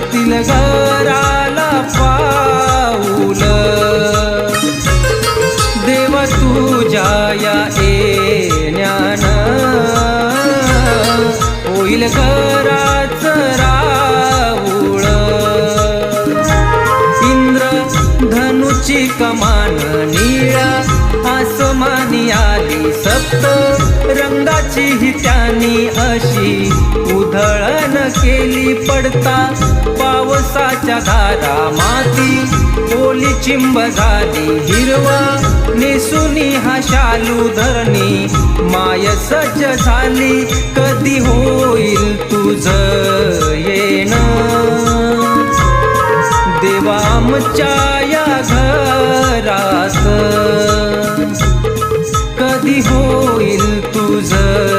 लागतील घराला पाऊल, देव तुझ्या या येण्यानं होईल घराचं राऊळ. इंद्रधनुची कमान निळ्या आसमानी आली, सप्त रंगाची ही त्यानी अशी उधळण केली. पडता पावसाच्या धारा माती ओली चिंब झाली, हिरवा नेसुनी हा शालू धरणी माय सज्ज झाली. कधी होईल तुझं येणं देवा आमच्या या घरात, कधी हो